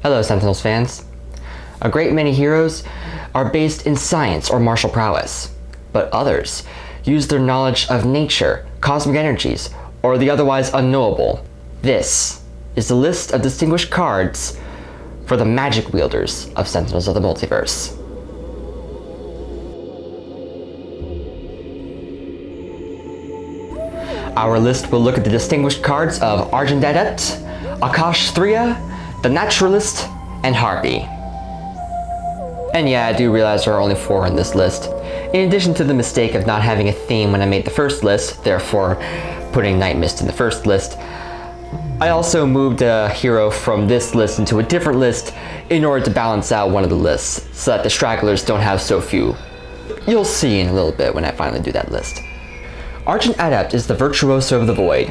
Hello, Sentinels fans. A great many heroes are based in science or martial prowess, but others use their knowledge of nature, cosmic energies, or the otherwise unknowable. This is the list of distinguished cards for the magic wielders of Sentinels of the Multiverse. Our list will look at the distinguished cards of Argent Adept, Akash Thria, the Naturalist, and Harpy. And yeah, I do realize there are only 4 in this list. In addition to the mistake of not having a theme when I made the first list, therefore putting Night Mist in the first list, I also moved a hero from this list into a different list in order to balance out one of the lists, so that the stragglers don't have so few. You'll see in a little bit when I finally do that list. Argent Adept is the virtuoso of the void,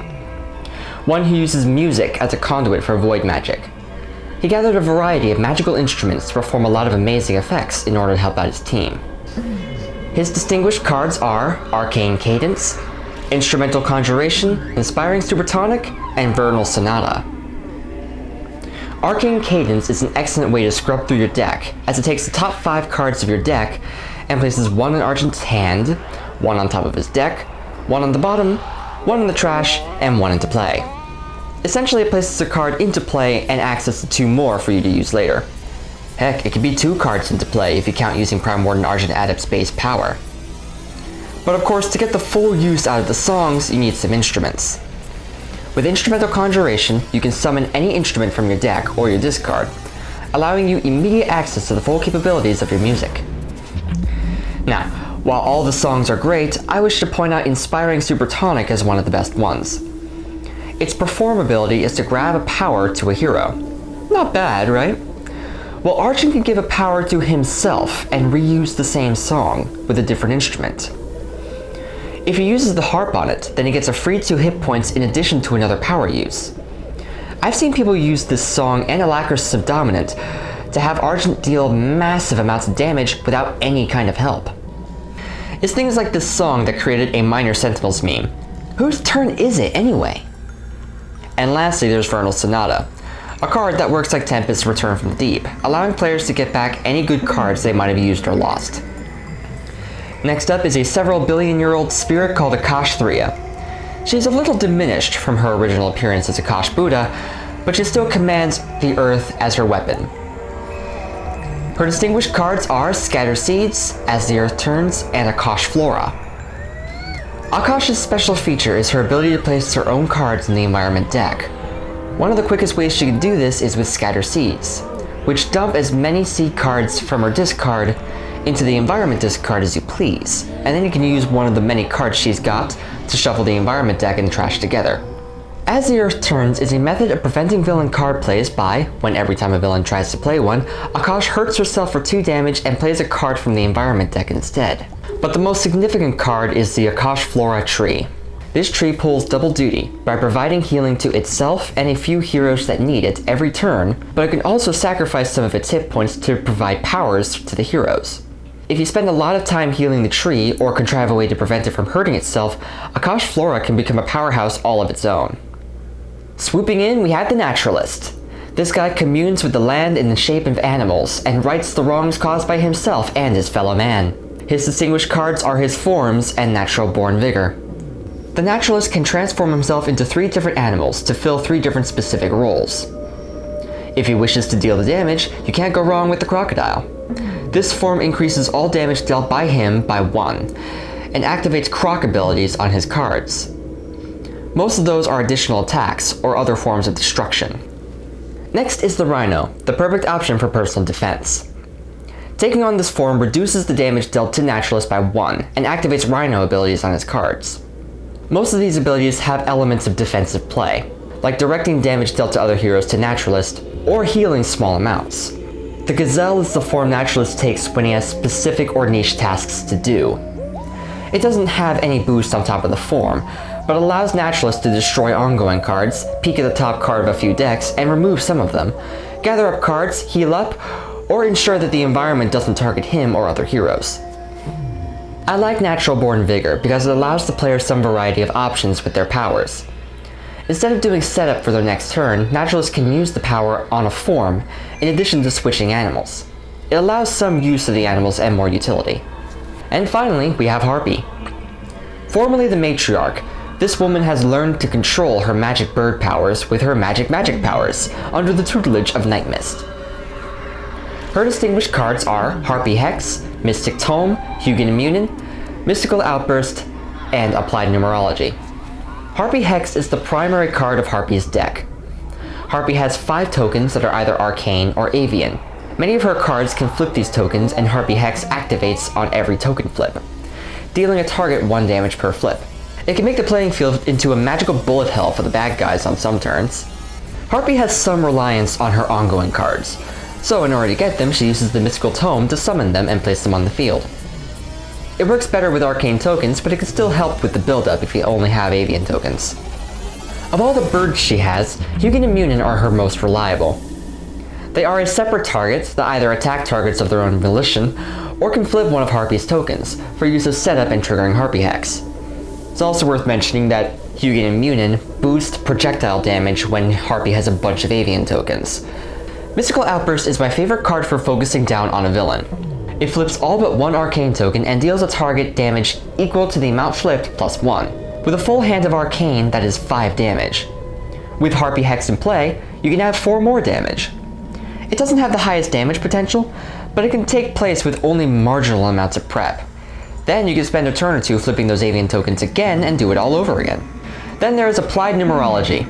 one who uses music as a conduit for void magic. He gathered a variety of magical instruments to perform a lot of amazing effects in order to help out his team. His distinguished cards are Arcane Cadence, Instrumental Conjuration, Inspiring Supertonic, and Vernal Sonata. Arcane Cadence is an excellent way to scrub through your deck, as it takes the top 5 cards of your deck and places 1 in Argent's hand, 1 on top of his deck, 1 on the bottom, 1 in the trash, and 1 into play. Essentially, it places a card into play and access to 2 more for you to use later. Heck, it could be 2 cards into play if you count using Primordial Argent Adept's base power. But of course, to get the full use out of the songs, you need some instruments. With Instrumental Conjuration, you can summon any instrument from your deck or your discard, allowing you immediate access to the full capabilities of your music. Now, while all the songs are great, I wish to point out Inspiring Supertonic as one of the best ones. Its performability is to grab a power to a hero. Not bad, right? Well, Argent can give a power to himself and reuse the same song with a different instrument. If he uses the harp on it, then he gets a free 2 hit points in addition to another power use. I've seen people use this song and Alacri's Subdominant to have Argent deal massive amounts of damage without any kind of help. It's things like this song that created a minor Sentinels meme. Whose turn is it anyway? And lastly, there's Vernal Sonata, a card that works like Tempest's Return from the Deep, allowing players to get back any good cards they might have used or lost. Next up is a several billion-year-old spirit called Akash Thria. She's a little diminished from her original appearance as Akash Buddha, but she still commands the earth as her weapon. Her distinguished cards are Scatter Seeds, As the Earth Turns, and Akash Flora. Akash's special feature is her ability to place her own cards in the environment deck. One of the quickest ways she can do this is with Scatter Seeds, which dump as many seed cards from her discard into the environment discard as you please, and then you can use one of the many cards she's got to shuffle the environment deck and trash together. As the Earth Turns is a method of preventing villain card plays by, when every time a villain tries to play one, Akash hurts herself for 2 damage and plays a card from the environment deck instead. But the most significant card is the Akash Flora tree. This tree pulls double duty by providing healing to itself and a few heroes that need it every turn, but it can also sacrifice some of its hit points to provide powers to the heroes. If you spend a lot of time healing the tree or contrive a way to prevent it from hurting itself, Akash Flora can become a powerhouse all of its own. Swooping in, we have the Naturalist. This guy communes with the land in the shape of animals and rights the wrongs caused by himself and his fellow man. His distinguished cards are his forms and natural born vigor. The Naturalist can transform himself into 3 different animals to fill 3 different specific roles. If he wishes to deal the damage, you can't go wrong with the Crocodile. This form increases all damage dealt by him by 1, and activates Croc abilities on his cards. Most of those are additional attacks or other forms of destruction. Next is the Rhino, the perfect option for personal defense. Taking on this form reduces the damage dealt to Naturalist by 1, and activates Rhino abilities on his cards. Most of these abilities have elements of defensive play, like directing damage dealt to other heroes to Naturalist, or healing small amounts. The Gazelle is the form Naturalist takes when he has specific or niche tasks to do. It doesn't have any boost on top of the form, but allows Naturalist to destroy ongoing cards, peek at the top card of a few decks, and remove some of them, gather up cards, heal up, or ensure that the environment doesn't target him or other heroes. I like Natural Born Vigor because it allows the player some variety of options with their powers. Instead of doing setup for their next turn, naturalists can use the power on a form, in addition to switching animals. It allows some use of the animals and more utility. And finally, we have Harpy. Formerly the matriarch, this woman has learned to control her magic bird powers with her magic powers, under the tutelage of Night Mist. Her distinguished cards are Harpy Hex, Mystic Tome, Hugin Immunin, Mystical Outburst, and Applied Numerology. Harpy Hex is the primary card of Harpy's deck. Harpy has 5 tokens that are either arcane or avian. Many of her cards can flip these tokens, and Harpy Hex activates on every token flip, dealing a target 1 damage per flip. It can make the playing field into a magical bullet hell for the bad guys on some turns. Harpy has some reliance on her ongoing cards, so in order to get them, she uses the Mystical Tome to summon them and place them on the field. It works better with arcane tokens, but it can still help with the build-up if you only have avian tokens. Of all the birds she has, Hugin and Munin are her most reliable. They are a separate target that either attack targets of their own volition, or can flip one of Harpy's tokens, for use of setup and triggering Harpy Hex. It's also worth mentioning that Hugin and Munin boost projectile damage when Harpy has a bunch of avian tokens. Mystical Outburst is my favorite card for focusing down on a villain. It flips all but 1 arcane token and deals a target damage equal to the amount flipped plus 1, with a full hand of arcane that is 5 damage. With Harpy Hex in play, you can add 4 more damage. It doesn't have the highest damage potential, but it can take place with only marginal amounts of prep. Then you can spend a turn or 2 flipping those avian tokens again and do it all over again. Then there is Applied Numerology.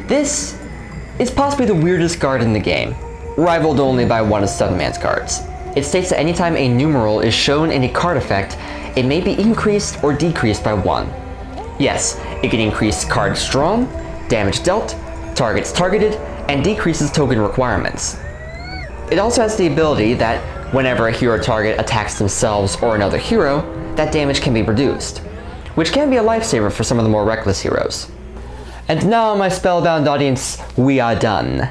This is possibly the weirdest card in the game, rivaled only by one of Sunman's cards. It states that anytime a numeral is shown in a card effect, it may be increased or decreased by 1. Yes, it can increase cards drawn, damage dealt, targets targeted, and decreases token requirements. It also has the ability that whenever a hero target attacks themselves or another hero, that damage can be reduced, which can be a lifesaver for some of the more reckless heroes. And now, my spellbound audience, we are done.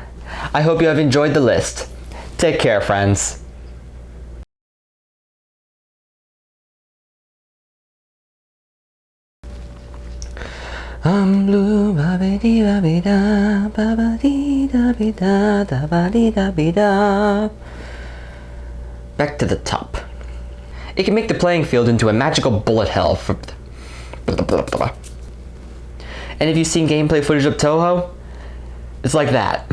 I hope you have enjoyed the list. Take care, friends. I'm blue, ba-ba-dee-ba-be-da, ba-ba-dee-da-be-da, da-ba-dee-da-be-da. Back to the top. It can make the playing field into a magical bullet hell for... And if you've seen gameplay footage of Toho, it's like that.